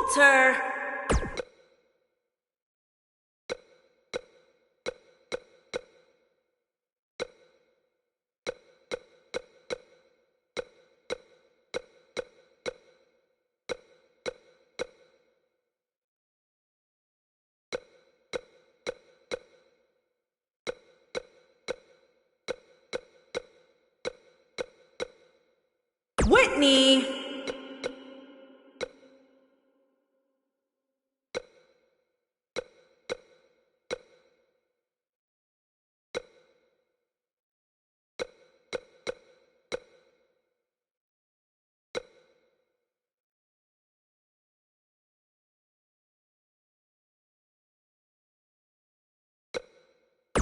Walter. Whitney.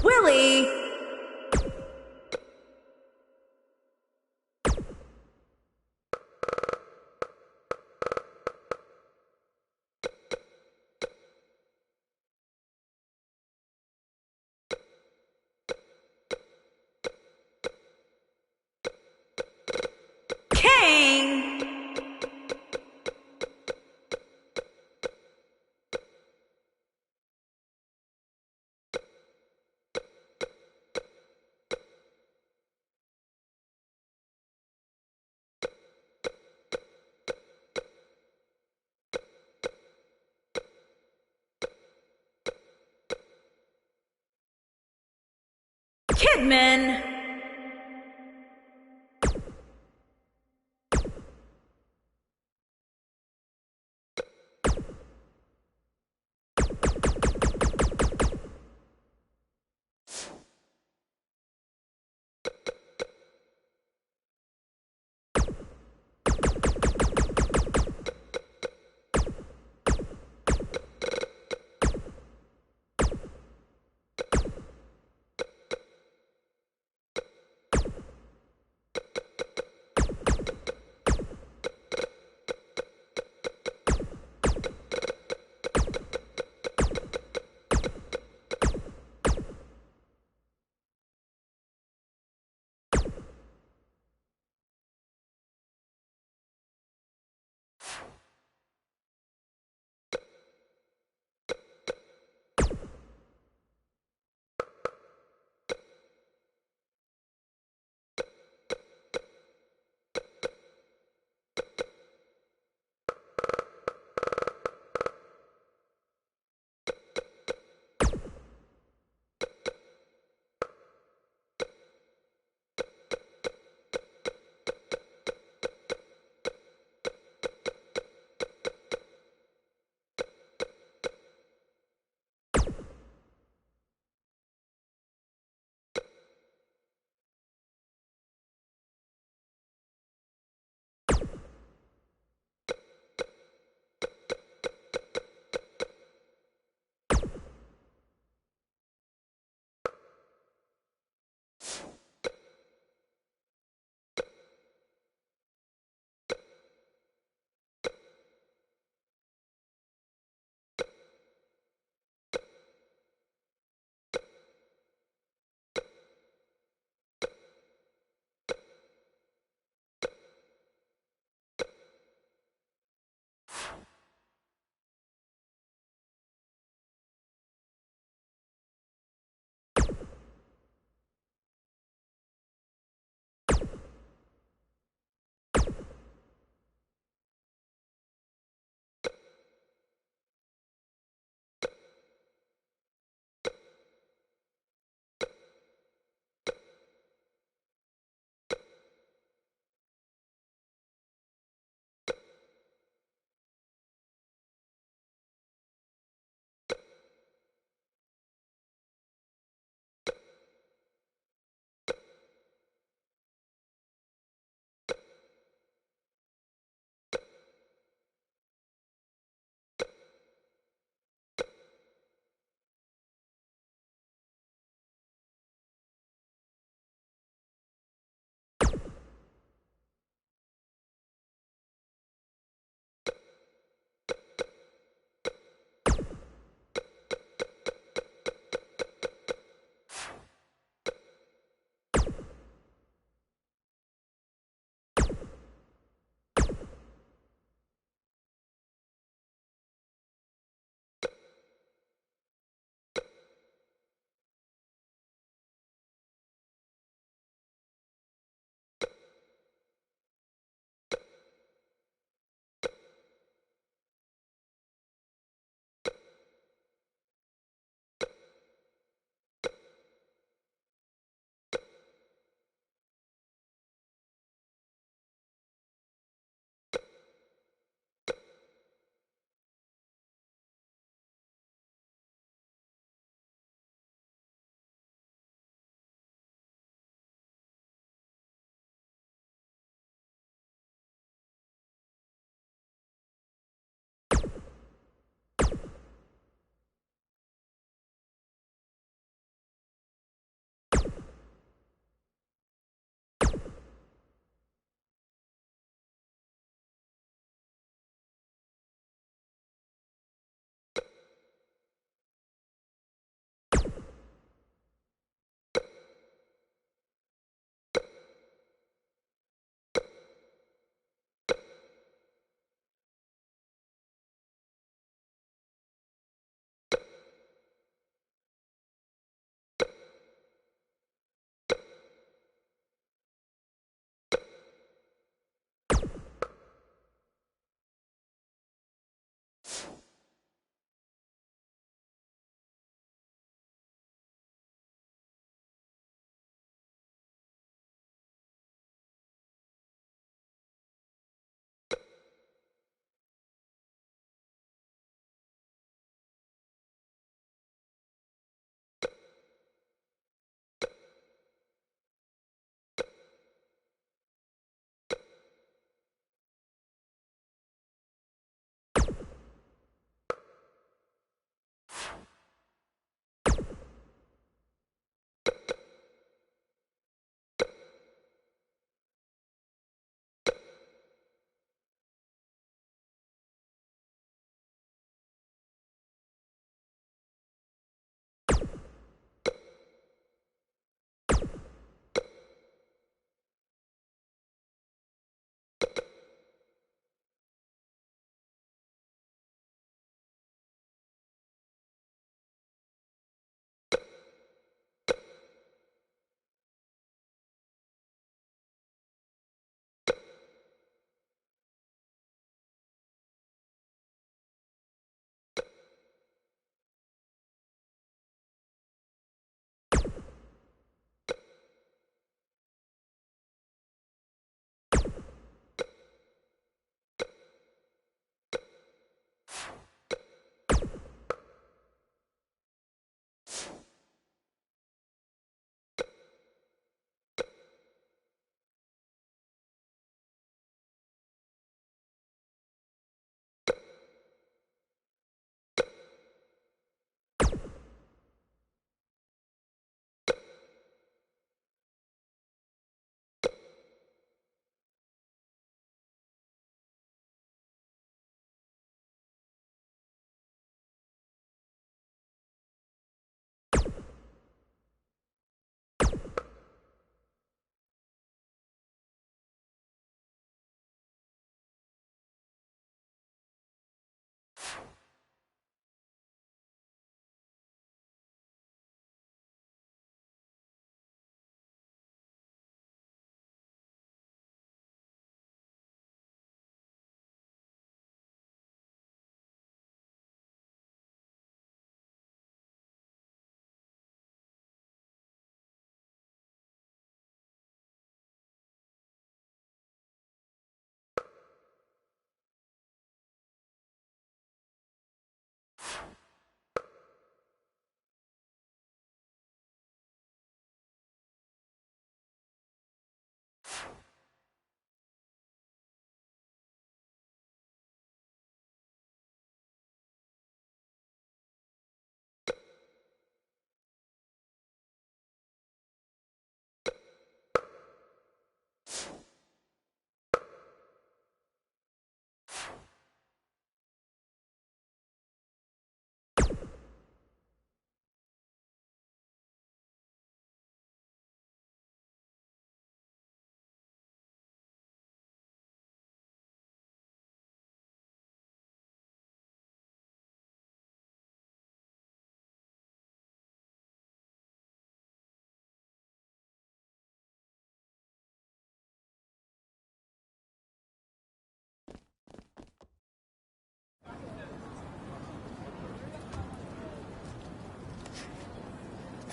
Willie. King. Kidman.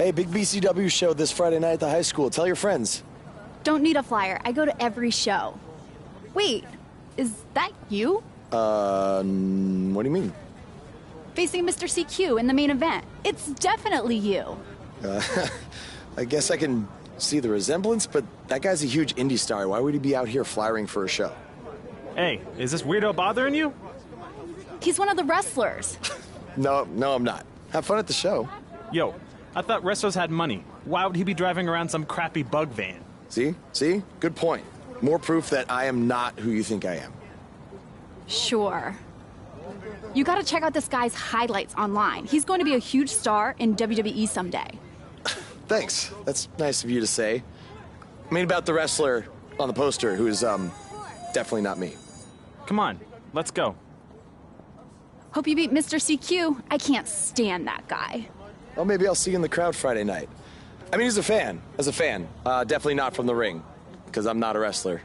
Hey, big BCW show this Friday night at the high school. Tell your friends. Don't need a flyer. I go to every show. Wait, is that you? What do you mean? Facing Mr. CQ in the main event. It's definitely you. I guess I can see the resemblance, but that guy's a huge indie star. Why would he be out here flyering for a show? Hey, is this weirdo bothering you? He's one of the wrestlers. No, I'm not. Have fun at the show. Yo, I thought wrestlers had money. Why would he be driving around some crappy bug van? See? Good point. More proof that I am not who you think I am. Sure. You gotta check out this guy's highlights online. He's going to be a huge star in WWE someday. Thanks. That's nice of you to say. I mean about the wrestler on the poster who is, definitely not me. Come on, let's go. Hope you beat Mr. CQ. I can't stand that guy. Well, maybe I'll see you in the crowd Friday night. I mean, as a fan. Definitely not from the ring, because I'm not a wrestler.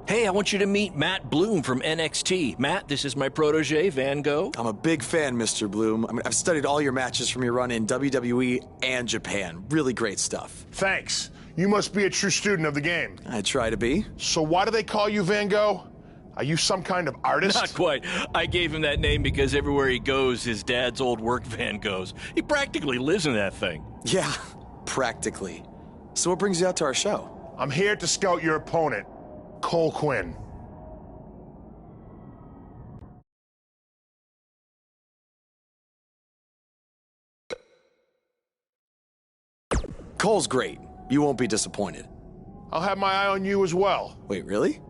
Hey, I want you to meet Matt Bloom from NXT. Matt, this is my protege, Van Gogh. I'm a big fan, Mr. Bloom. I mean, I've studied all your matches from your run in WWE and Japan. Really great stuff. Thanks. You must be a true student of the game. I try to be. So why do they call you Van Gogh? Are you some kind of artist? Not quite. I gave him that name because everywhere he goes, his dad's old work van goes. He practically lives in that thing. Yeah, practically. So what brings you out to our show? I'm here to scout your opponent, Cole Quinn. Cole's great. You won't be disappointed. I'll have my eye on you as well. Wait, really?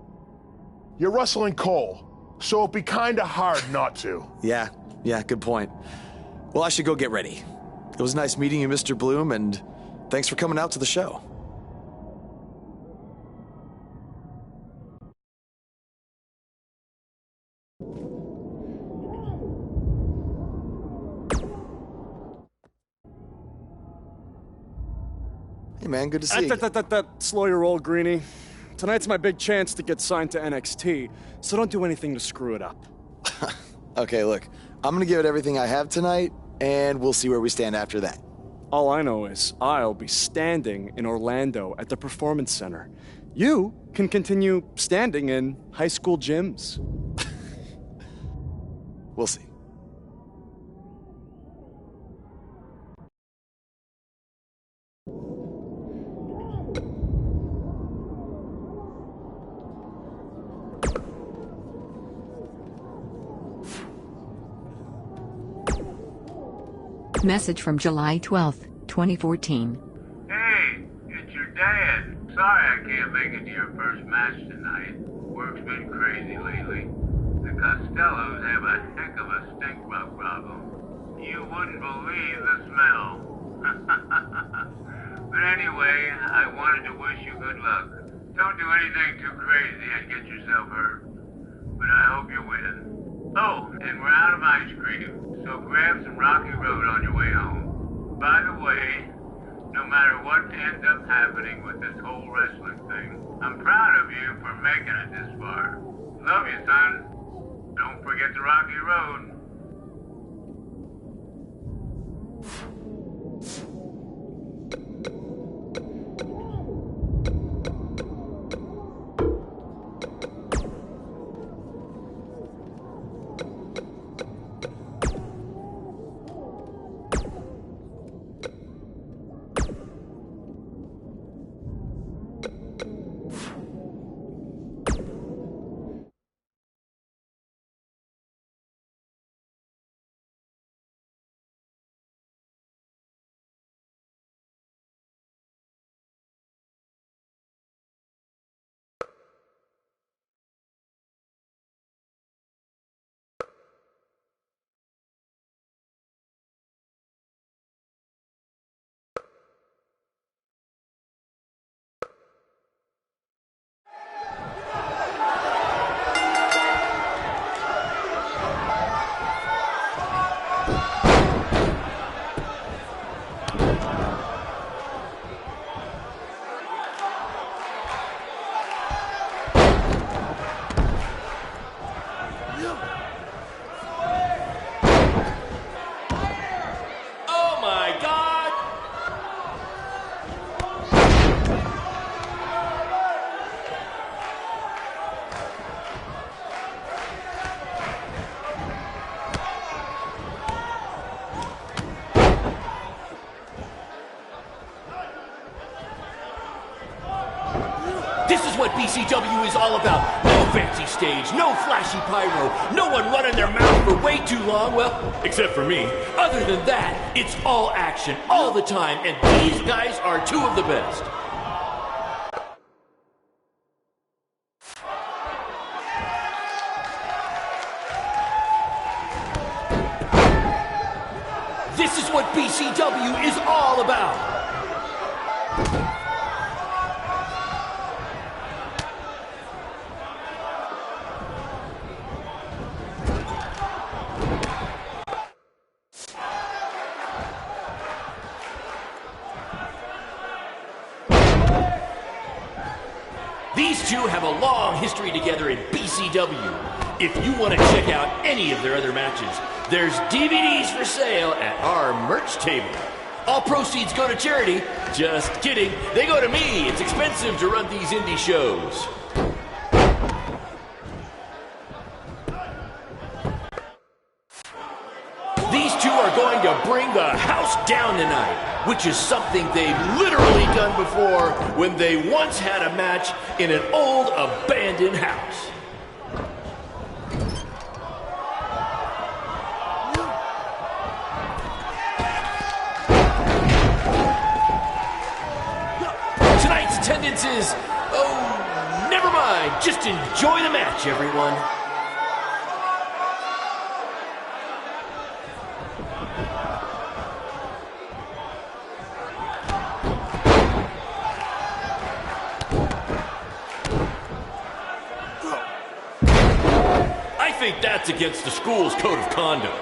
You're wrestling Cole, so it'll be kinda hard not to. Yeah, good point. Well, I should go get ready. It was nice meeting you, Mr. Bloom, and thanks for coming out to the show. Hey, man, good to see you. Slow your roll, Greenie. Tonight's my big chance to get signed to NXT, so don't do anything to screw it up. Okay, look, I'm gonna give it everything I have tonight, and we'll see where we stand after that. All I know is I'll be standing in Orlando at the Performance Center. You can continue standing in high school gyms. We'll see. Message from July 12th, 2014. Hey, it's your dad. Sorry I can't make it to your first match tonight. Work's been crazy lately. The Costellos have a heck of a stink bug problem. You wouldn't believe the smell. But anyway, I wanted to wish you good luck. Don't do anything too crazy and get yourself hurt. But I hope you win. Oh, and we're out of ice cream, so grab some Rocky Road on your way home. By the way, no matter what ends up happening with this whole wrestling thing, I'm proud of you for making it this far. Love you, son. Don't forget the Rocky Road. This is what BCW is all about. No fancy stage, no flashy pyro, no one running their mouth for way too long, well, except for me. Other than that, it's all action, all the time, and these guys are two of the best. This is what BCW is all about. These two have a long history together in BCW. If you want to check out any of their other matches, there's DVDs for sale at our merch table. All proceeds go to charity. Just kidding. They go to me. It's expensive to run these indie shows. These two are going to bring the house down tonight, which is something they've literally done before when they once had a match in an old abandoned house. Tonight's attendance is, oh, never mind. Just enjoy the match, everyone. I think that's against the school's code of conduct.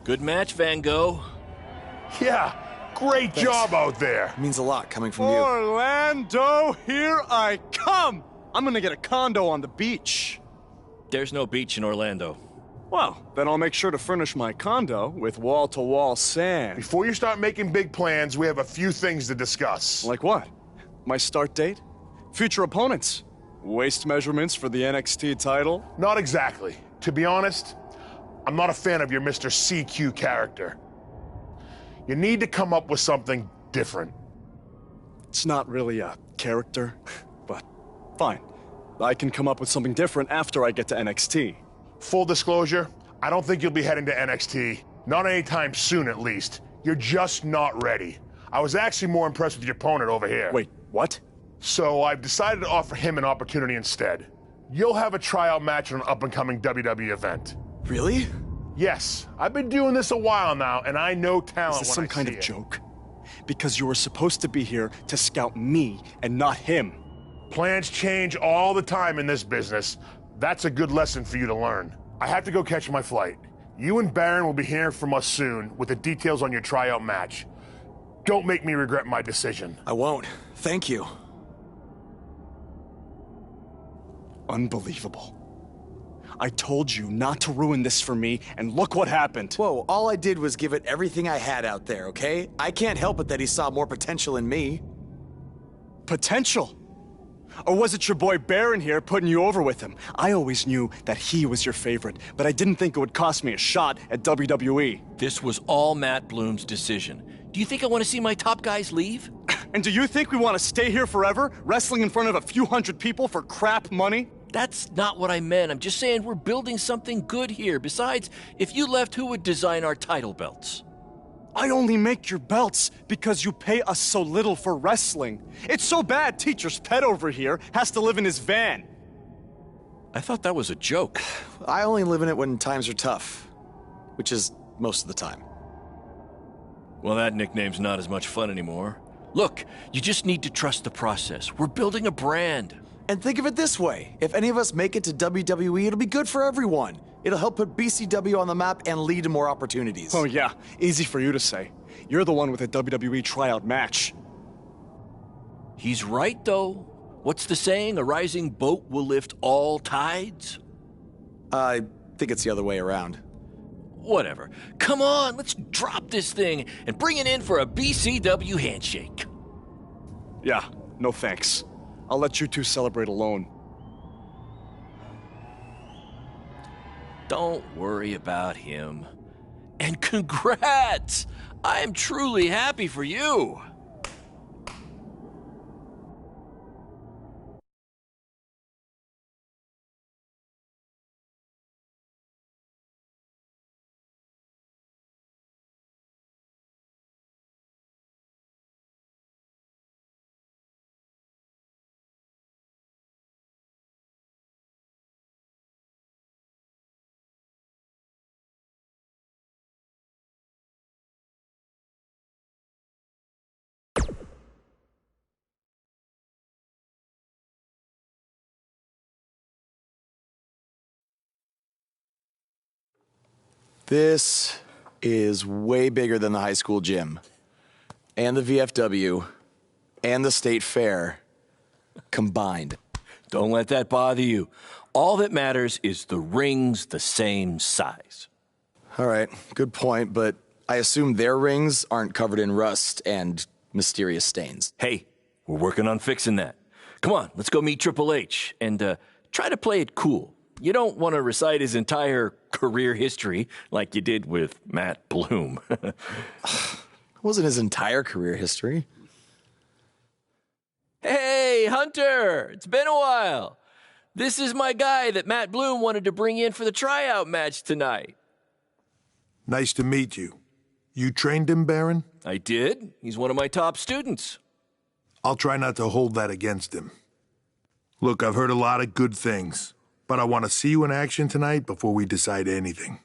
Good match, Van Gogh. Yeah, great job out there. It means a lot coming from you. Orlando, here I come! I'm gonna get a condo on the beach. There's no beach in Orlando. Well, then I'll make sure to furnish my condo with wall-to-wall sand. Before you start making big plans, we have a few things to discuss. Like what? My start date? Future opponents? Waist measurements for the NXT title? Not exactly. To be honest, I'm not a fan of your Mr. CQ character. You need to come up with something different. It's not really a character, but fine. I can come up with something different after I get to NXT. Full disclosure, I don't think you'll be heading to NXT. Not anytime soon, at least. You're just not ready. I was actually more impressed with your opponent over here. Wait, what? So I've decided to offer him an opportunity instead. You'll have a tryout match on an up-and-coming WWE event. Really? Yes, I've been doing this a while now, and I know talent Is this when some kind I see of it. joke? Because you were supposed to be here to scout me and not him. Plans change all the time in this business. That's a good lesson for you to learn. I have to go catch my flight. You and Baron will be hearing from us soon with the details on your tryout match. Don't make me regret my decision. I won't. Thank you. Unbelievable. I told you not to ruin this for me, and look what happened. Whoa, all I did was give it everything I had out there, okay? I can't help it that he saw more potential in me. Potential? Or was it your boy Baron here putting you over with him? I always knew that he was your favorite, but I didn't think it would cost me a shot at WWE. This was all Matt Bloom's decision. Do you think I want to see my top guys leave? And do you think we want to stay here forever, wrestling in front of a few hundred people for crap money? That's not what I meant. I'm just saying we're building something good here. Besides, if you left, who would design our title belts? I only make your belts because you pay us so little for wrestling. It's so bad Teacher's pet over here has to live in his van. I thought that was a joke. I only live in it when times are tough, which is most of the time. Well, that nickname's not as much fun anymore. Look, you just need to trust the process. We're building a brand. And think of it this way. If any of us make it to WWE, it'll be good for everyone. It'll help put BCW on the map and lead to more opportunities. Oh yeah, easy for you to say. You're the one with a WWE tryout match. He's right, though. What's the saying? A rising boat will lift all tides? I think it's the other way around. Whatever. Come on, let's drop this thing and bring it in for a BCW handshake. Yeah, no thanks. I'll let you two celebrate alone. Don't worry about him. And congrats! I am truly happy for you. This is way bigger than the high school gym, and the VFW, and the state fair combined. Don't let that bother you. All that matters is the ring's the same size. All right, good point, but I assume their rings aren't covered in rust and mysterious stains. Hey, we're working on fixing that. Come on, let's go meet Triple H and try to play it cool. You don't want to recite his entire career history like you did with Matt Bloom. It wasn't his entire career history. Hey, Hunter! It's been a while. This is my guy that Matt Bloom wanted to bring in for the tryout match tonight. Nice to meet you. You trained him, Baron? I did. He's one of my top students. I'll try not to hold that against him. Look, I've heard a lot of good things, but I want to see you in action tonight before we decide anything.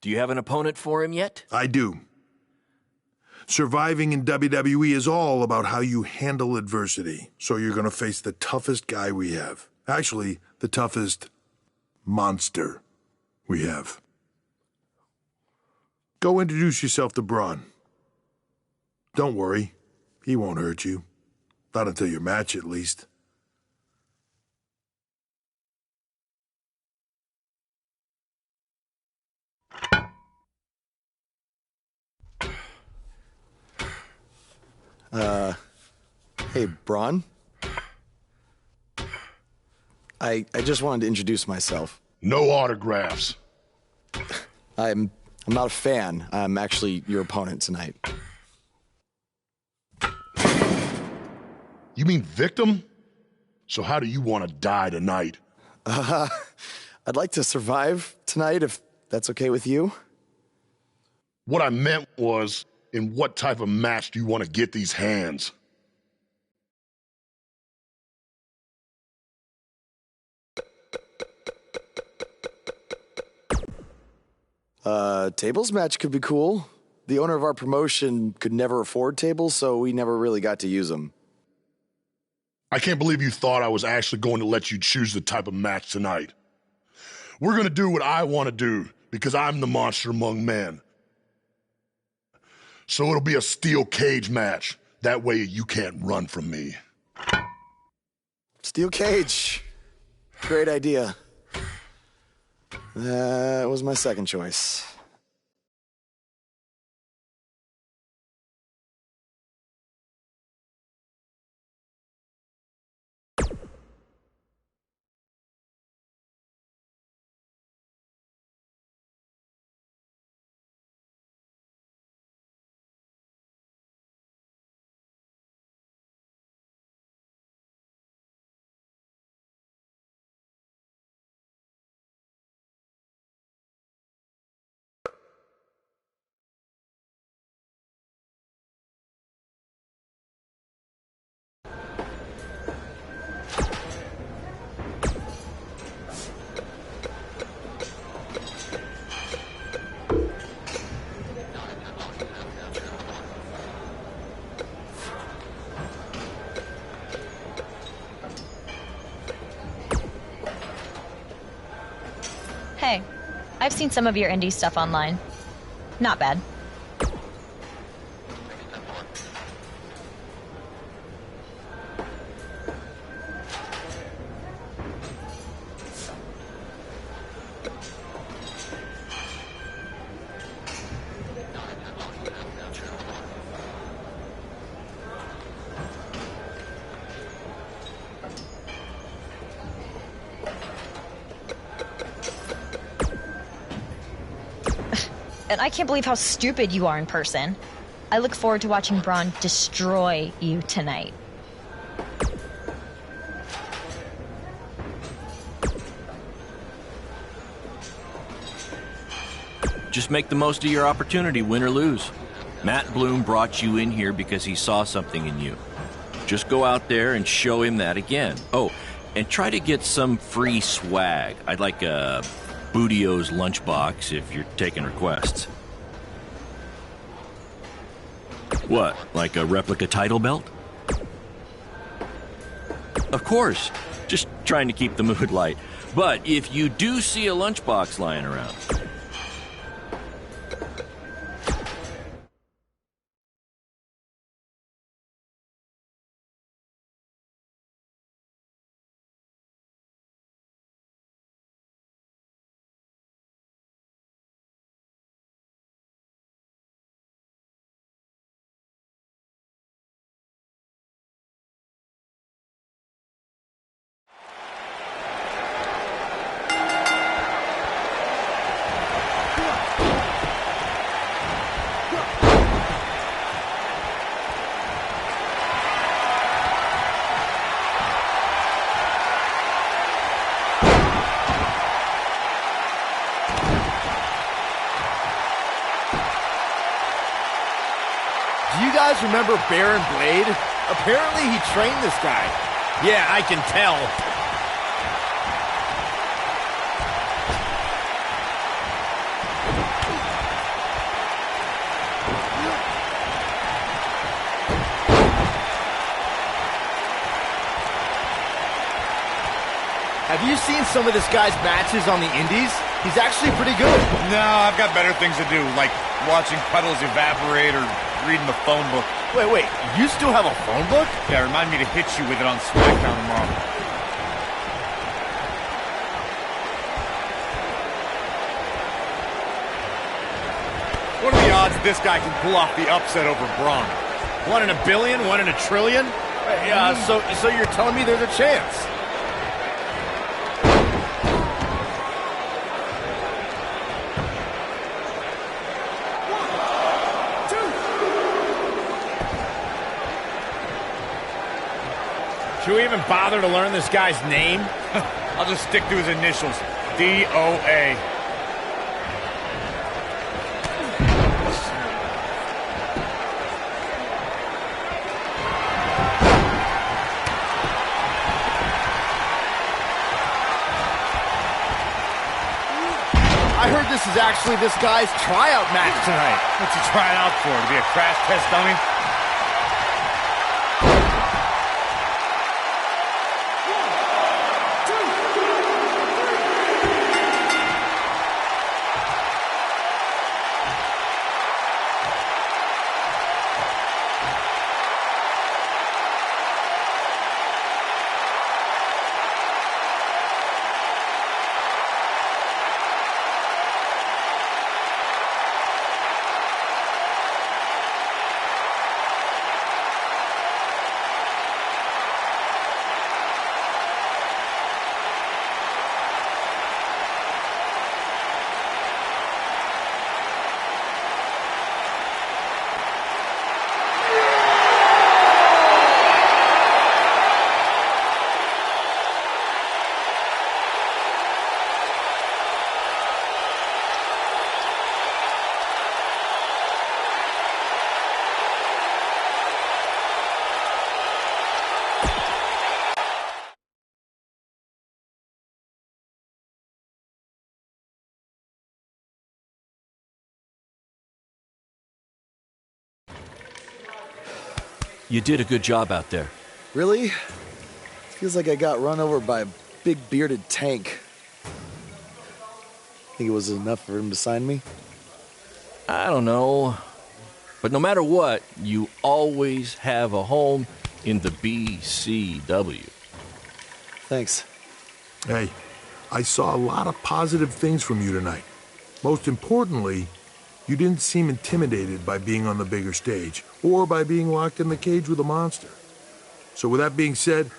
Do you have an opponent for him yet? I do. Surviving in WWE is all about how you handle adversity, so you're going to face the toughest guy we have. Actually, the toughest monster we have. Go introduce yourself to Braun. Don't worry, he won't hurt you. Not until your match, at least. Hey, Braun? I just wanted to introduce myself. No autographs. I'm not a fan. I'm actually your opponent tonight. You mean victim? So how do you want to die tonight? I'd like to survive tonight, if that's okay with you. What I meant was, in what type of match do you want to get these hands? Tables match could be cool. The owner of our promotion could never afford tables, so we never really got to use them. I can't believe you thought I was actually going to let you choose the type of match tonight. We're going to do what I want to do, because I'm the monster among men. So it'll be a steel cage match. That way you can't run from me. Steel cage. Great idea. That was my second choice. Hey, I've seen some of your indie stuff online. Not bad. And I can't believe how stupid you are in person. I look forward to watching Braun destroy you tonight. Just make the most of your opportunity, win or lose. Matt Bloom brought you in here because he saw something in you. Just go out there and show him that again. Oh, and try to get some free swag. I'd like a Bootio's lunchbox if you're taking requests. What, like a replica title belt? Of course, just trying to keep the mood light. But if you do see a lunchbox lying around, Do you guys remember Baron Blade? Apparently he trained this guy. Yeah, I can tell. Have you seen some of this guy's matches on the indies? He's actually pretty good. No, I've got better things to do, like watching puddles evaporate or reading the phone book. Wait, you still have a phone book? Yeah, remind me to hit you with it on SmackDown tomorrow. What are the odds this guy can pull off the upset over Braun? 1 in a billion? 1 in a trillion? So you're telling me there's a chance? Should we even bother to learn this guy's name? I'll just stick to his initials, D-O-A. I heard this is actually this guy's tryout match tonight. What's he trying out for? To be a crash test dummy? You did a good job out there. Really? Feels like I got run over by a big bearded tank. Think it was enough for him to sign me? I don't know. But no matter what, you always have a home in the BCW. Thanks. Hey, I saw a lot of positive things from you tonight. Most importantly, you didn't seem intimidated by being on the bigger stage or by being locked in the cage with a monster. So with that being said,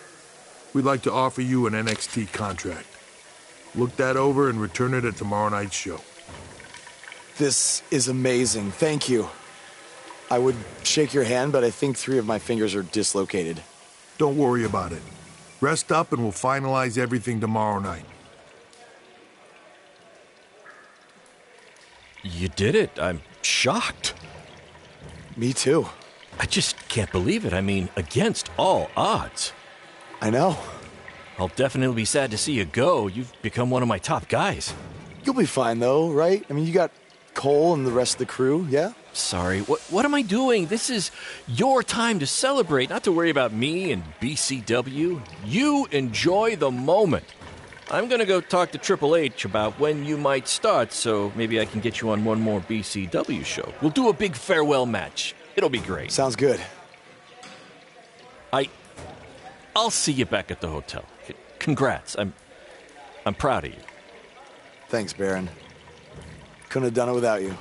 we'd like to offer you an NXT contract. Look that over and return it at tomorrow night's show. This is amazing. Thank you. I would shake your hand, but I think 3 of my fingers are dislocated. Don't worry about it. Rest up and we'll finalize everything tomorrow night. You did it. I'm shocked. Me too. I just can't believe it. I mean, against all odds. I know. I'll definitely be sad to see you go. You've become one of my top guys. You'll be fine, though, right? I mean, you got Cole and the rest of the crew, yeah? Sorry, what am I doing? This is your time to celebrate, not to worry about me and BCW. You enjoy the moment. I'm going to go talk to Triple H about when you might start, so maybe I can get you on one more BCW show. We'll do a big farewell match. It'll be great. Sounds good. I'll see you back at the hotel. Congrats. I'm proud of you. Thanks, Baron. Couldn't have done it without you.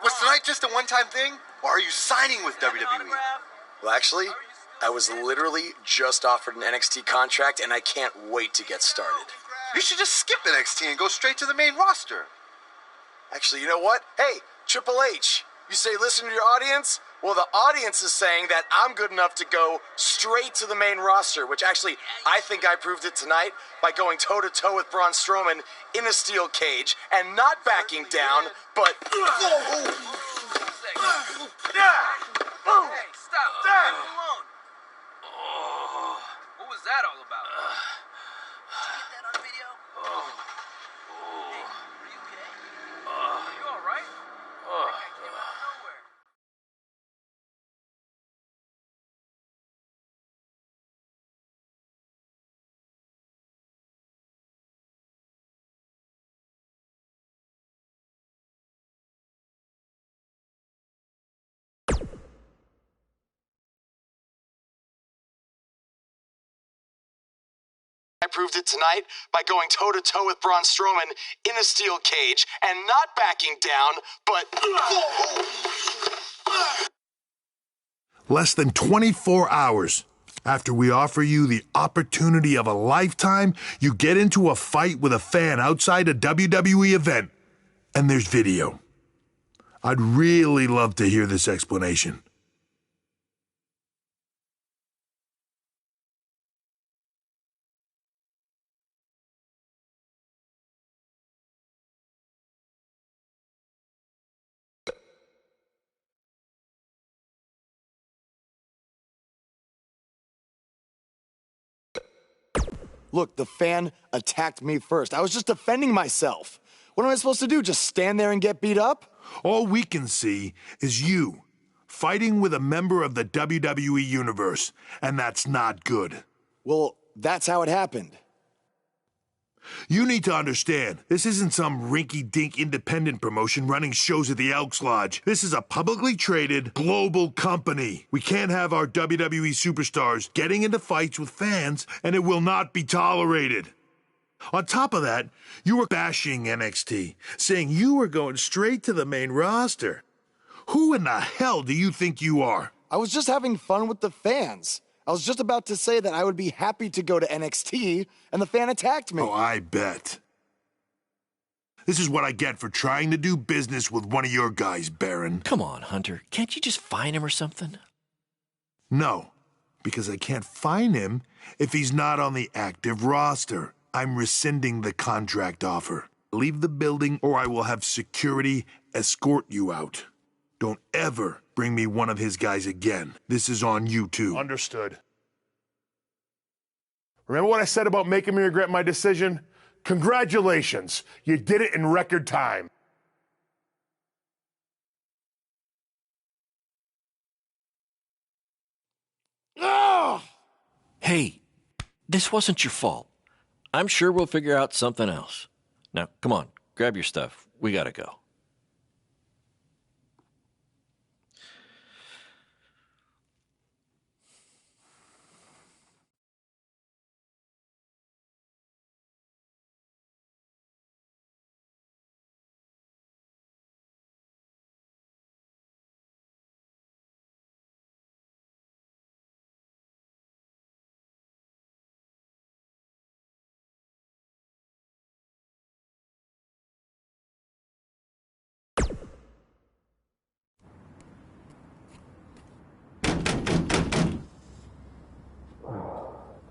Was tonight just a one-time thing, or are you signing with WWE? Well, actually, I was literally just offered an NXT contract, and I can't wait to get started. You should just skip NXT and go straight to the main roster. Actually, you know what? Hey, Triple H, you say listen to your audience? Well, the audience is saying that I'm good enough to go straight to the main roster, which actually, I think I proved it tonight by going toe-to-toe with Braun Strowman in a steel cage and not backing down, but... Hey, stop. Leave him alone. What was that all about? Did you get that on video? Hey, are you okay? Are you all right? That guy came out of nowhere. I proved it tonight by going toe-to-toe with Braun Strowman in a steel cage and not backing down, but... Less than 24 hours after we offer you the opportunity of a lifetime, you get into a fight with a fan outside a WWE event, and there's video. I'd really love to hear this explanation. Look, the fan attacked me first. I was just defending myself. What am I supposed to do, just stand there and get beat up? All we can see is you fighting with a member of the WWE Universe, and that's not good. Well, that's how it happened. You need to understand, this isn't some rinky-dink independent promotion running shows at the Elks Lodge. This is a publicly traded global company. We can't have our WWE superstars getting into fights with fans, and it will not be tolerated. On top of that, you were bashing NXT, saying you were going straight to the main roster. Who in the hell do you think you are? I was just having fun with the fans. I was just about to say that I would be happy to go to NXT, and the fan attacked me. Oh, I bet. This is what I get for trying to do business with one of your guys, Baron. Come on, Hunter. Can't you just fine him or something? No, because I can't fine him if he's not on the active roster. I'm rescinding the contract offer. Leave the building or I will have security escort you out. Don't ever bring me one of his guys again. This is on you too. Understood. Remember what I said about making me regret my decision? Congratulations. You did it in record time. Hey, this wasn't your fault. I'm sure we'll figure out something else. Now, come on, grab your stuff. We gotta go.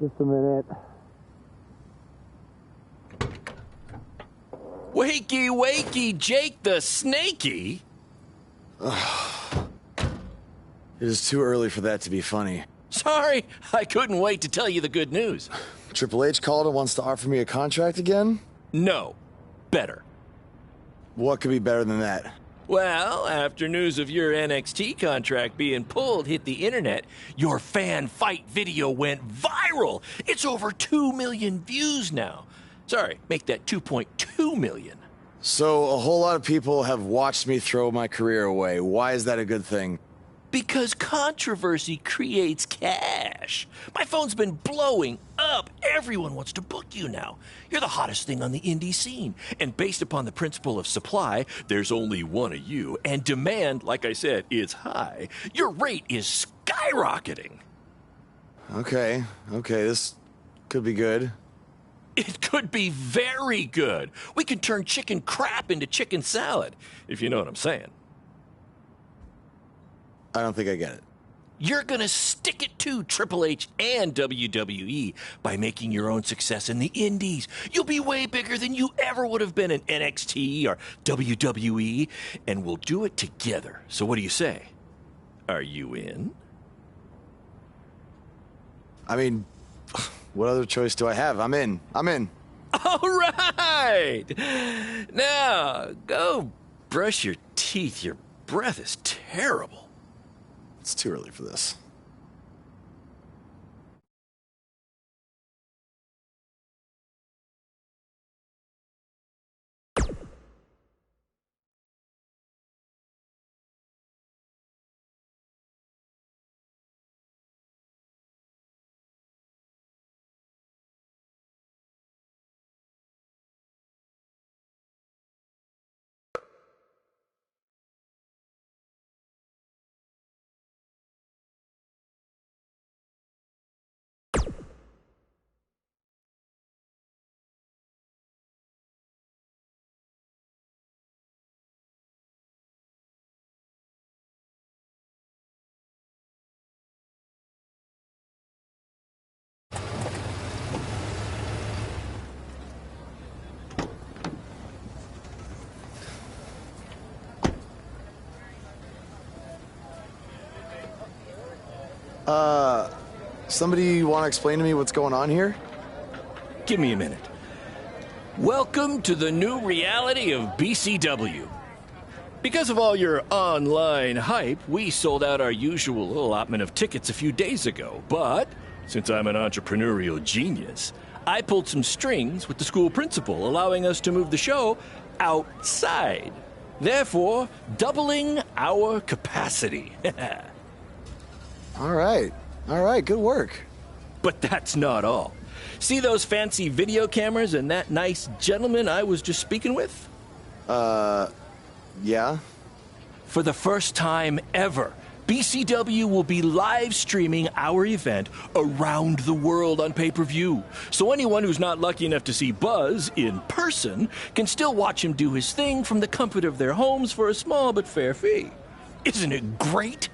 Just a minute. Wakey, wakey, Jake the Snakey. It is too early for that to be funny. Sorry, I couldn't wait to tell you the good news. Triple H called and wants to offer me a contract again? No, better. What could be better than that? Well, after news of your NXT contract being pulled hit the internet, your fan fight video went viral. It's over 2 million views now. Sorry, make that 2.2 million. So a whole lot of people have watched me throw my career away. Why is that a good thing? Because controversy creates cash. My phone's been blowing up. Everyone wants to book you now. You're the hottest thing on the indie scene. And based upon the principle of supply, there's only one of you. And demand, like I said, is high. Your rate is skyrocketing. Okay, this could be good. It could be very good. We can turn chicken crap into chicken salad, if you know what I'm saying. I don't think I get it. You're gonna stick it to Triple H and WWE by making your own success in the indies. You'll be way bigger than you ever would have been in NXT or WWE, and we'll do it together. So what do you say? Are you in? I mean, what other choice do I have? I'm in. I'm in. All right! Now, go brush your teeth. Your breath is terrible. It's too early for this. Somebody want to explain to me what's going on here? Give me a minute. Welcome to the new reality of BCW. Because of all your online hype, we sold out our usual allotment of tickets a few days ago. But, since I'm an entrepreneurial genius, I pulled some strings with the school principal, allowing us to move the show outside. Therefore, doubling our capacity. All right, good work. But that's not all. See those fancy video cameras and that nice gentleman I was just speaking with? Yeah? For the first time ever, BCW will be live streaming our event around the world on pay-per-view. So anyone who's not lucky enough to see Buzz in person can still watch him do his thing from the comfort of their homes for a small but fair fee. Isn't it great?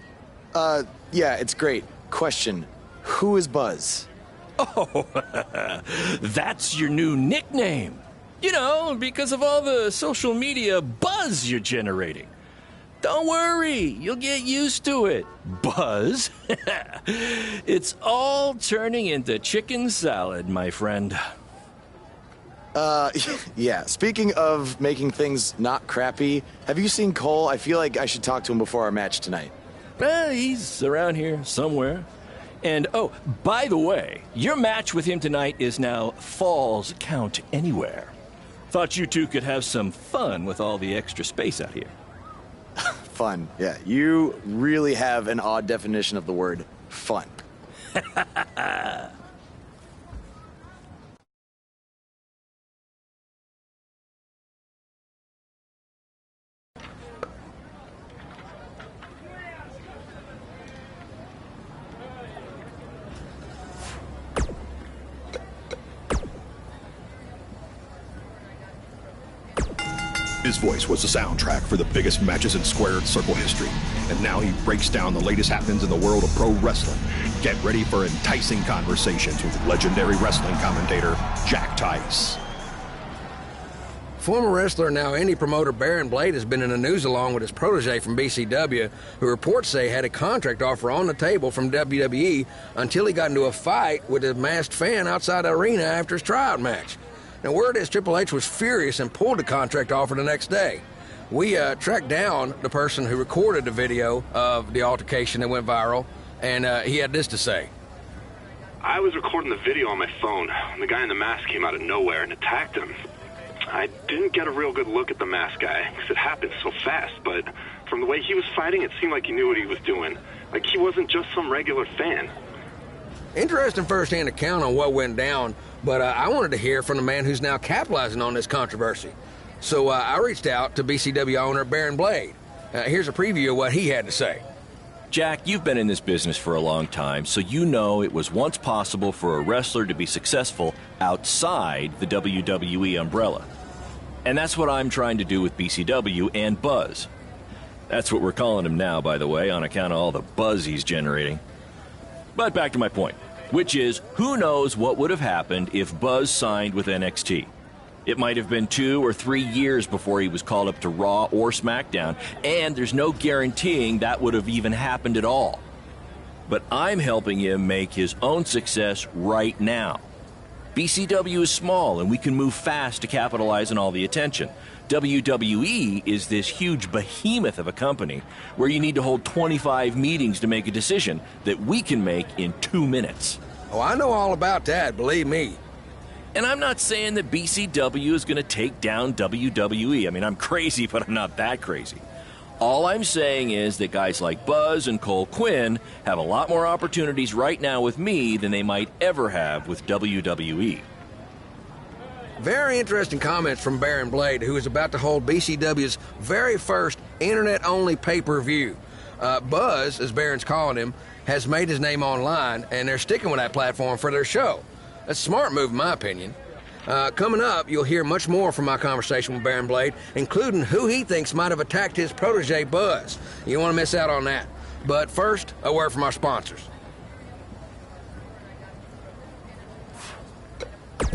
Yeah, it's great. Question, who is Buzz? Oh, that's your new nickname. You know, because of all the social media buzz you're generating. Don't worry, you'll get used to it. Buzz? It's all turning into chicken salad, my friend. Yeah, speaking of making things not crappy, have you seen Cole? I feel like I should talk to him before our match tonight. He's around here somewhere. And, oh, by the way, your match with him tonight is now Falls Count Anywhere. Thought you two could have some fun with all the extra space out here. Fun, yeah. You really have an odd definition of the word fun. His voice was the soundtrack for the biggest matches in Squared Circle history, and now he breaks down the latest happenings in the world of pro wrestling. Get ready for enticing conversations with legendary wrestling commentator Jack Tice. Former wrestler, now indie promoter Baron Blade has been in the news along with his protege from BCW, who reports say had a contract offer on the table from WWE until he got into a fight with a masked fan outside the arena after his tryout match. Now, word is Triple H was furious and pulled the contract offer the next day. We tracked down the person who recorded the video of the altercation that went viral, and he had this to say. I was recording the video on my phone when the guy in the mask came out of nowhere and attacked him. I didn't get a real good look at the masked guy because it happened so fast, but from the way he was fighting, it seemed like he knew what he was doing. Like he wasn't just some regular fan. Interesting first-hand account on what went down, but I wanted to hear from the man who's now capitalizing on this controversy. So I reached out to BCW owner Baron Blade. Here's a preview of what he had to say. Jack, you've been in this business for a long time, so you know it was once possible for a wrestler to be successful outside the WWE umbrella. And that's what I'm trying to do with BCW and Buzz. That's what we're calling him now, by the way, on account of all the buzz he's generating. But back to my point, which is, who knows what would have happened if Buzz signed with NXT? It might have been 2 or 3 years before he was called up to Raw or SmackDown, and there's no guaranteeing that would have even happened at all. But I'm helping him make his own success right now. BCW is small, and we can move fast to capitalize on all the attention. WWE is this huge behemoth of a company where you need to hold 25 meetings to make a decision that we can make in 2 minutes. Oh, I know all about that, believe me. And I'm not saying that BCW is going to take down WWE. I mean, I'm crazy, but I'm not that crazy. All I'm saying is that guys like Buzz and Cole Quinn have a lot more opportunities right now with me than they might ever have with WWE. Very interesting comments from Baron Blade, who is about to hold BCW's very first internet-only pay-per-view. Buzz, as Baron's calling him, has made his name online, and they're sticking with that platform for their show. That's a smart move, in my opinion. Coming up, you'll hear much more from my conversation with Baron Blade, including who he thinks might have attacked his protege, Buzz. You don't want to miss out on that. But first, a word from our sponsors.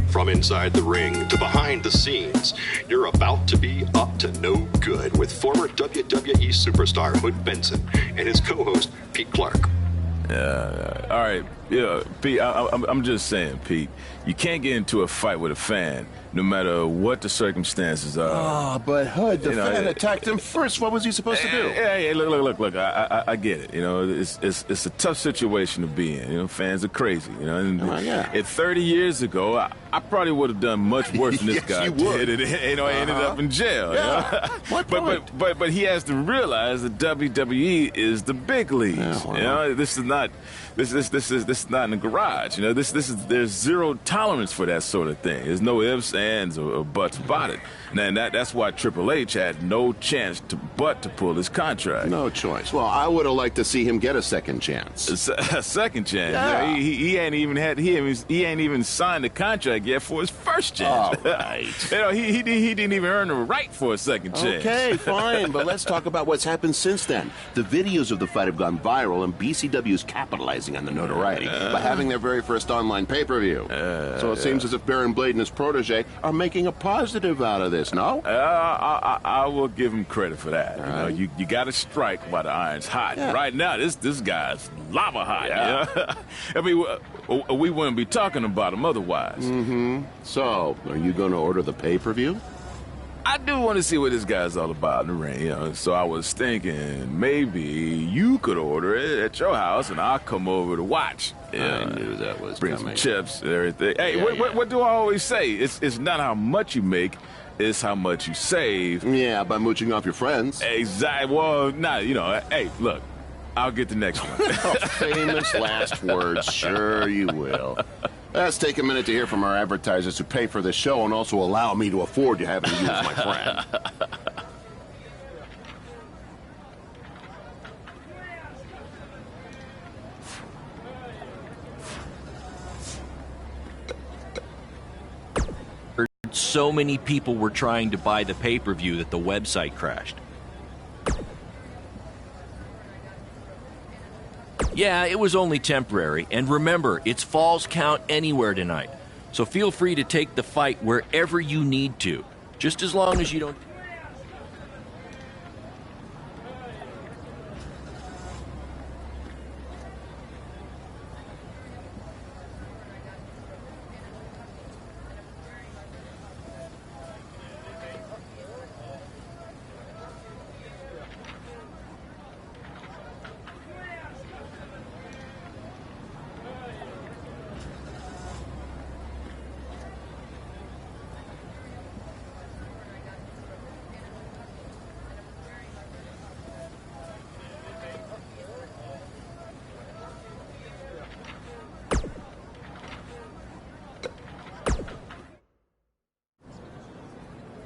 From inside the ring to behind the scenes, you're about to be up to no good with former WWE superstar Hood Benson and his co-host Pete Clark. All right, yeah, Pete, I'm just saying, Pete, you can't get into a fight with a fan, no matter what the circumstances are. Oh, but Hood, the fan attacked him first. What was he supposed to do? Hey, look, I get it. You know, it's a tough situation to be in. You know, fans are crazy. You know, and 30 years ago, I probably would have done much worse than this guy did. And, I ended up in jail. Yeah. You know? But he has to realize that WWE is the big leagues. Yeah, well, you know, this is not in the garage. You know, there's zero tolerance for that sort of thing. There's no ifs, ands, or buts about it. And that's why Triple H had no chance but to pull his contract. No choice. Well, I would have liked to see him get a second chance. A second chance? Yeah. You know, he ain't even signed the contract yet for his first chance. All right. You know, he didn't even earn the right for a second chance. Okay, fine, but let's talk about what's happened since then. The videos of the fight have gone viral, and BCW is capitalizing on the notoriety by having their very first online pay-per-view. So it seems as if Baron Blade and his protege are making a positive out of this, no? I will give him credit for that. Right. You know, you got to strike while the iron's hot. Yeah. Right now, this guy's lava hot. Yeah. You know? I mean, we wouldn't be talking about him otherwise. Mm-hmm. So, are you going to order the pay-per-view? I do want to see what this guy's all about in the ring, you know. So I was thinking maybe you could order it at your house, and I'll come over to watch. I knew that was bring coming. some chips and everything. Hey, what do I always say? It's not how much you make, it's how much you save. Yeah, by mooching off your friends. Exactly. Well, you know. Hey, look, I'll get the next one. Famous last words. Sure you will. Let's take a minute to hear from our advertisers who pay for this show and also allow me to afford to having you as my friend. So many people were trying to buy the pay-per-view that the website crashed. Yeah, it was only temporary, and remember, it's Falls Count Anywhere tonight. So feel free to take the fight wherever you need to, just as long as you don't...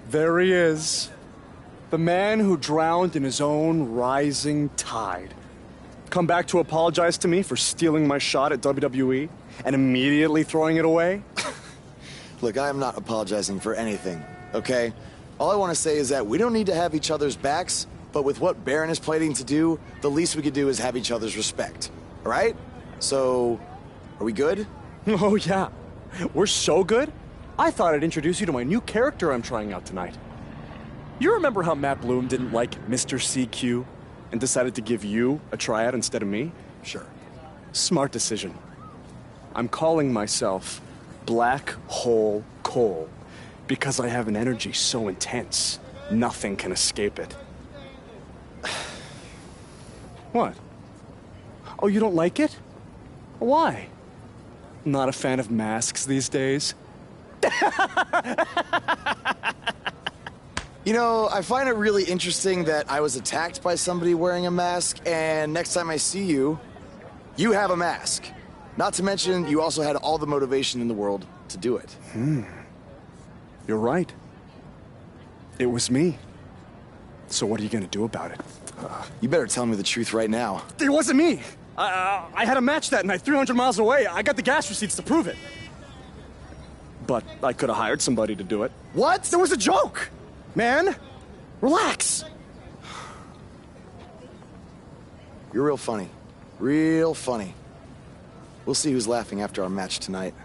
There he is. The man who drowned in his own rising tide. Come back to apologize to me for stealing my shot at WWE and immediately throwing it away? Look, I am not apologizing for anything, okay? All I want to say is that we don't need to have each other's backs, but with what Baron is planning to do, the least we could do is have each other's respect. All right? So, are we good? Oh, yeah. We're so good. I thought I'd introduce you to my new character I'm trying out tonight. You remember how Matt Bloom didn't like Mr. CQ and decided to give you a tryout instead of me? Sure. Smart decision. I'm calling myself Black Hole Cole because I have an energy so intense, nothing can escape it. What? Oh, you don't like it? Why? Not a fan of masks these days? You know, I find it really interesting that I was attacked by somebody wearing a mask, and next time I see you, you have a mask. Not to mention, you also had all the motivation in the world to do it. You're right. It was me. So what are you gonna do about it? You better tell me the truth right now. It wasn't me! I had a match that night, 300 miles away. I got the gas receipts to prove it. But I could have hired somebody to do it. What? There was a joke! Man, relax. You're real funny. Real funny. We'll see who's laughing after our match tonight.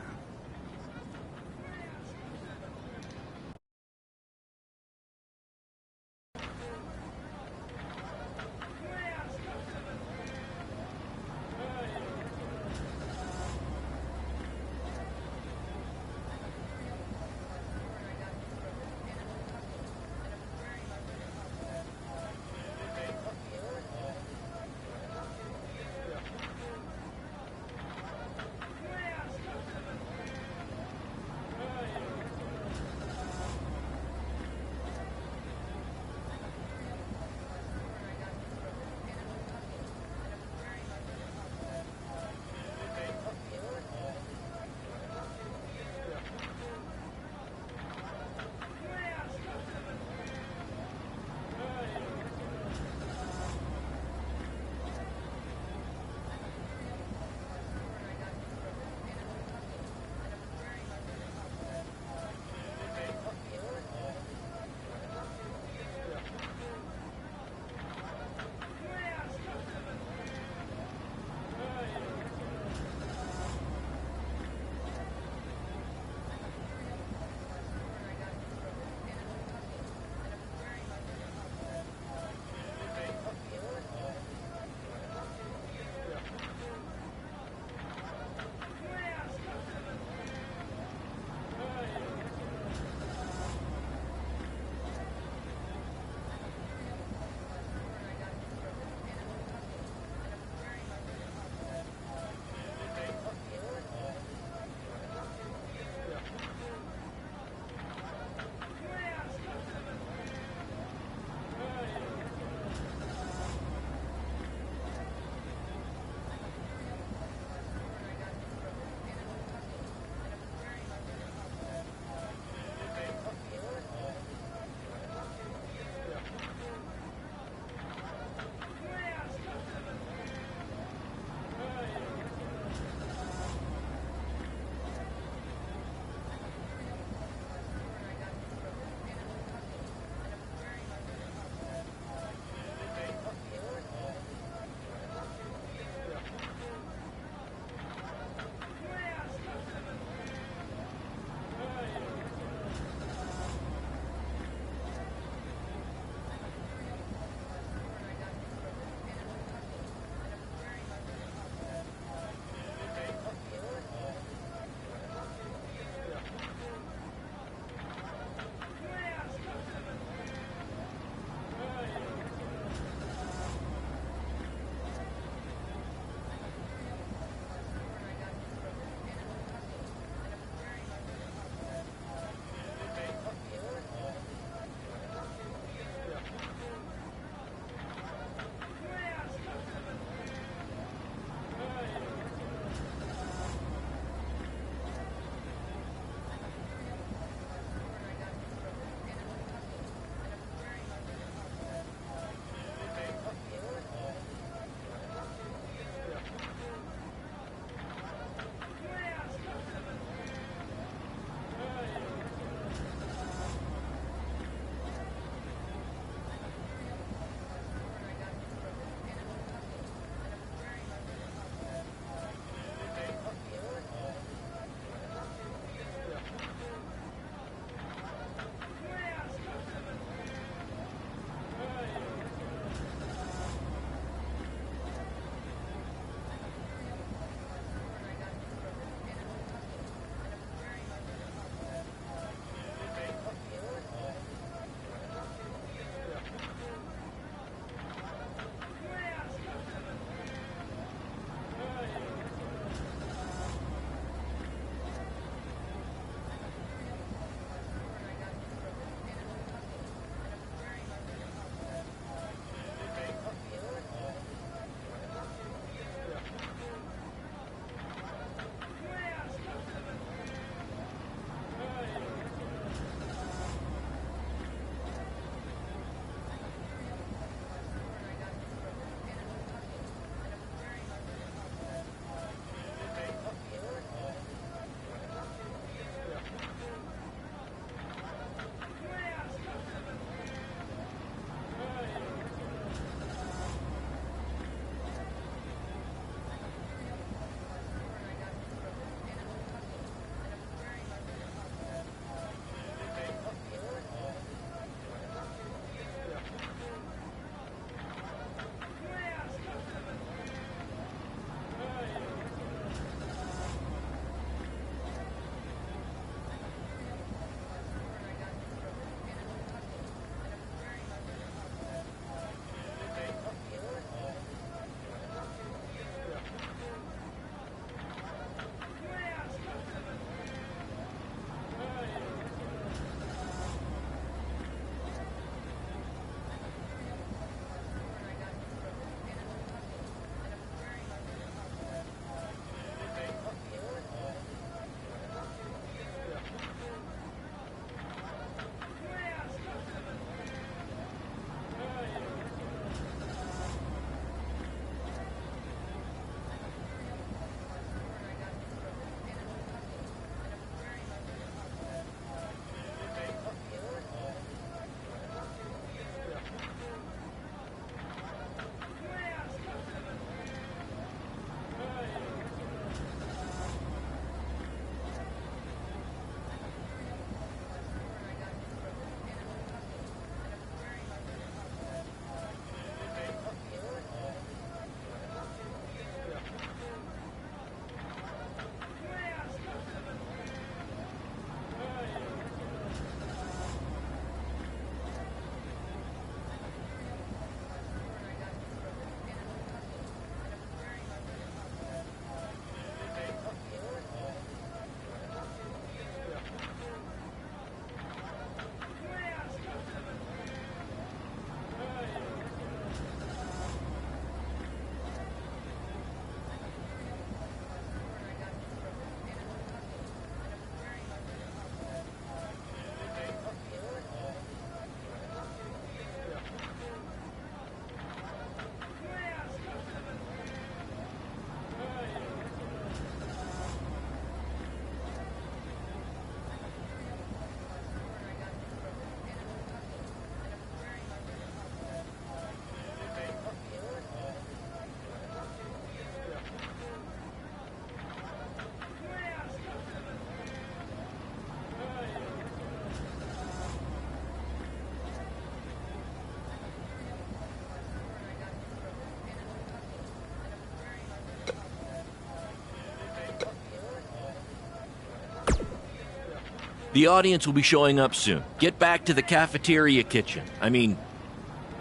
The audience will be showing up soon. Get back to the cafeteria kitchen. I mean,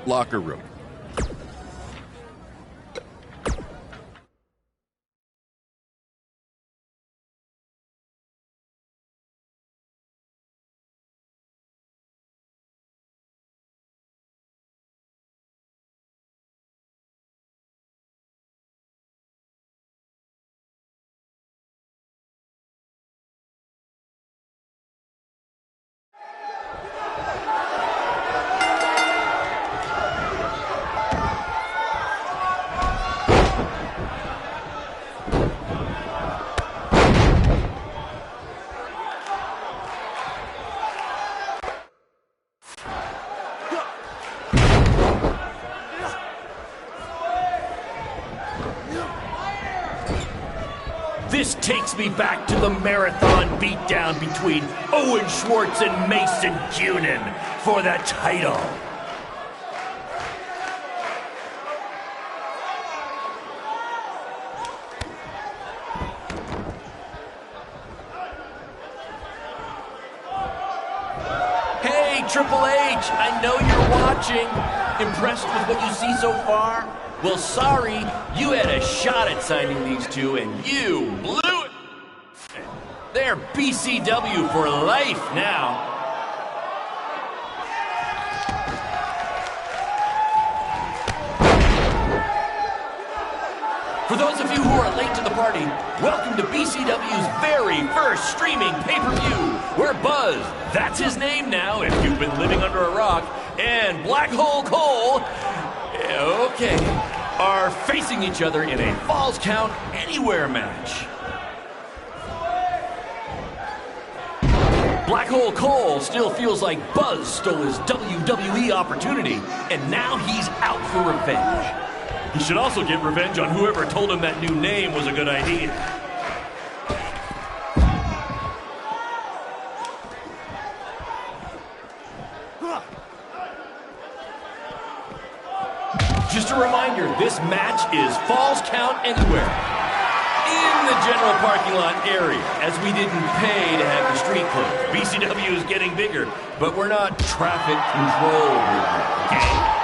locker room. This takes me back to the marathon beatdown between Owen Schwartz and Mason Cunin for the title. Hey, Triple H, I know you're watching. Impressed with what you see so far? Well, sorry, you had a shot at signing these two, and you blew it. They're BCW for life now. For those of you who are late to the party, welcome to BCW's very first streaming pay-per-view, where Buzz, that's his name now if you've been living under a rock, and Black Hole Cole, okay, are facing each other in a Falls Count Anywhere match. Black Hole Cole still feels like Buzz stole his WWE opportunity, and now he's out for revenge. He should also get revenge on whoever told him that new name was a good idea. Just a reminder, this match is Falls Count Anywhere. In the general parking lot area, as we didn't pay to have the street closed. BCW is getting bigger, but we're not traffic control, okay?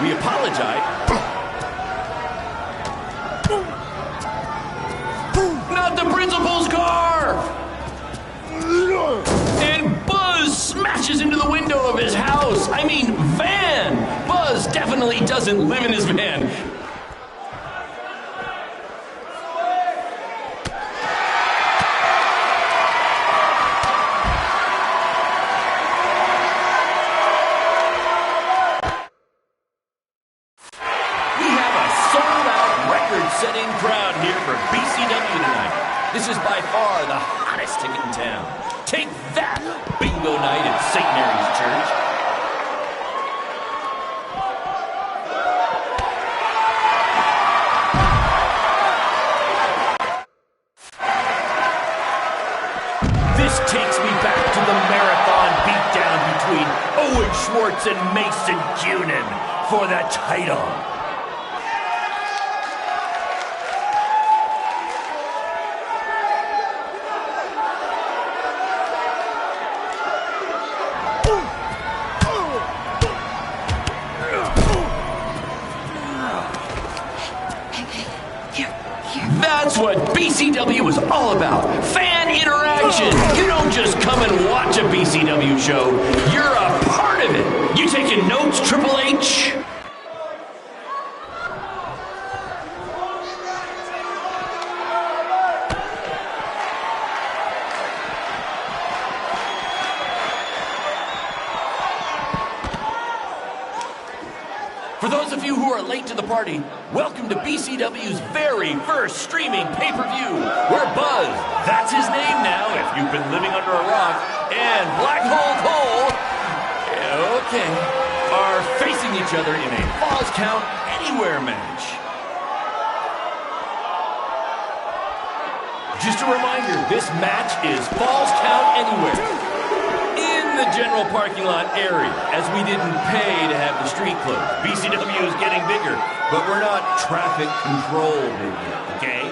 We apologize. Not the principal's car! And Buzz smashes into the window of his house. I mean, van! Buzz definitely doesn't live in his van. Setting crowd here for BCW tonight. This is by far the hottest ticket in town. Take that, bingo night at St. Mary's Church. This takes me back to the marathon beatdown between Owen Schwartz and Mason Cunin for the title. That's what BCW is all about. Fan interaction. You don't just come and watch a BCW show. You're a part of it. You taking notes, Triple H? For those of you who are late to the party, welcome to BCW's very first streaming pay-per-view, where Buzz, that's his name now if you've been living under a rock, and Black Hole Cole, okay, are facing each other in a Falls Count Anywhere match. Just a reminder, this match is Falls Count Anywhere. In the general parking lot area, as we didn't pay to have the street closed. BCW is getting bigger, but we're not traffic control big yet, okay?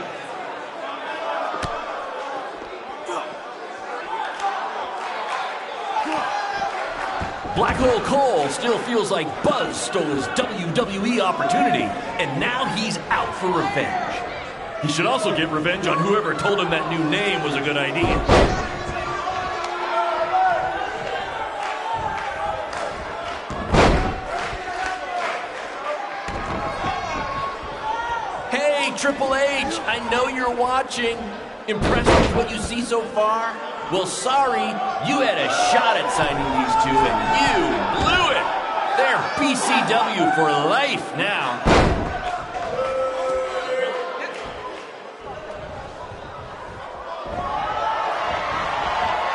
Black Hole Cole still feels like Buzz stole his WWE opportunity, and now he's out for revenge. He should also get revenge on whoever told him that new name was a good idea. Hey, Triple H, I know you're watching. Impressed with what you see so far? Well, sorry, you had a shot at signing these two, and you blew it. They're BCW for life now.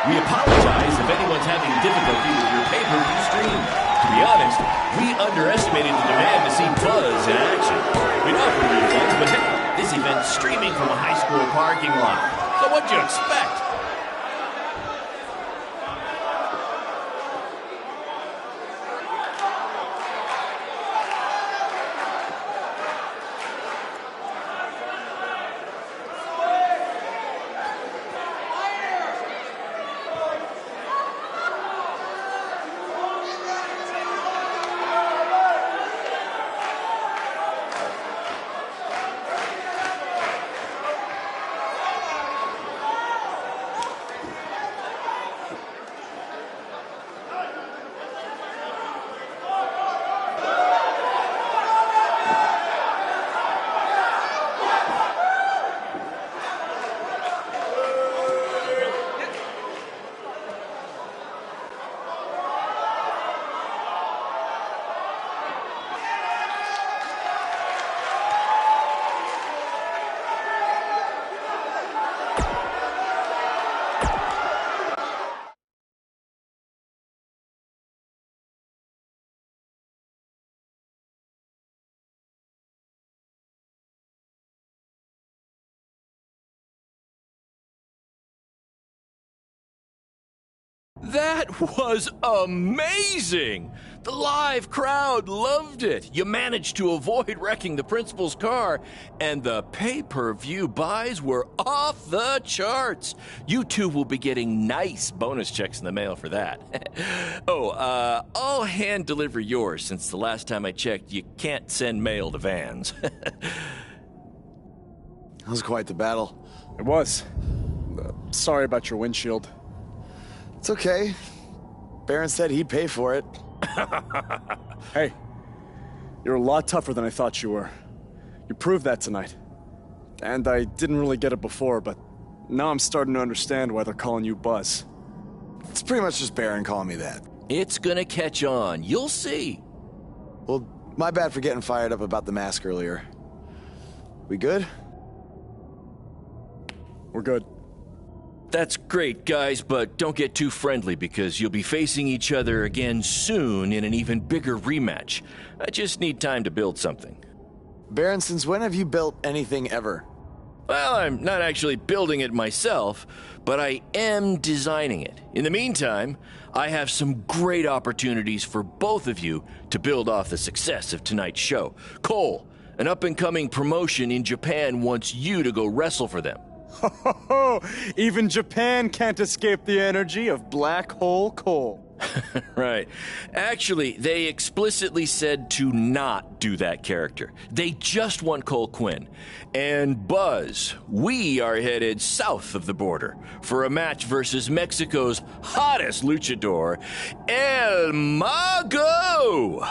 We apologize if anyone's having difficulty with your pay-per-view stream. To be honest, we underestimated the demand to see Buzz in action. We'd offer refunds, but hey, this event's streaming from a high school parking lot. So what'd you expect? That was amazing! The live crowd loved it. You managed to avoid wrecking the principal's car, and the pay-per-view buys were off the charts. You two will be getting nice bonus checks in the mail for that. I'll hand deliver yours, since the last time I checked, you can't send mail to vans. That was quite the battle. It was. Sorry about your windshield. It's okay. Baron said he'd pay for it. Hey, you're a lot tougher than I thought you were. You proved that tonight. And I didn't really get it before, but now I'm starting to understand why they're calling you Buzz. It's pretty much just Baron calling me that. It's gonna catch on. You'll see. Well, my bad for getting fired up about the mask earlier. We good? We're good. That's great, guys, but don't get too friendly because you'll be facing each other again soon in an even bigger rematch. I just need time to build something. Baron, since when have you built anything ever? Well, I'm not actually building it myself, but I am designing it. In the meantime, I have some great opportunities for both of you to build off the success of tonight's show. Cole, an up-and-coming promotion in Japan wants you to go wrestle for them. Ho, ho, ho. Even Japan can't escape the energy of Black Hole Cole. Right. Actually, they explicitly said to not do that character. They just want Cole Quinn. And Buzz, we are headed south of the border for a match versus Mexico's hottest luchador, El Mago!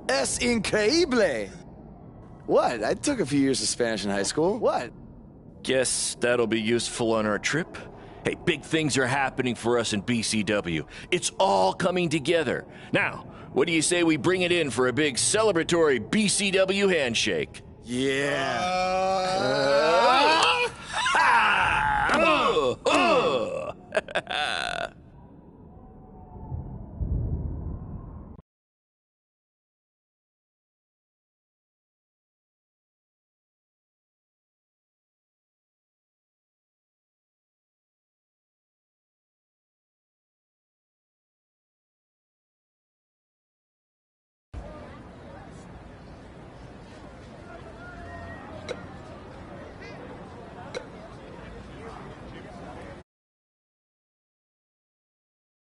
Es increíble! What? I took a few years of Spanish in high school. What? Guess that'll be useful on our trip. Hey, big things are happening for us in BCW. It's all coming together. Now, what do you say we bring it in for a big celebratory BCW handshake? Yeah.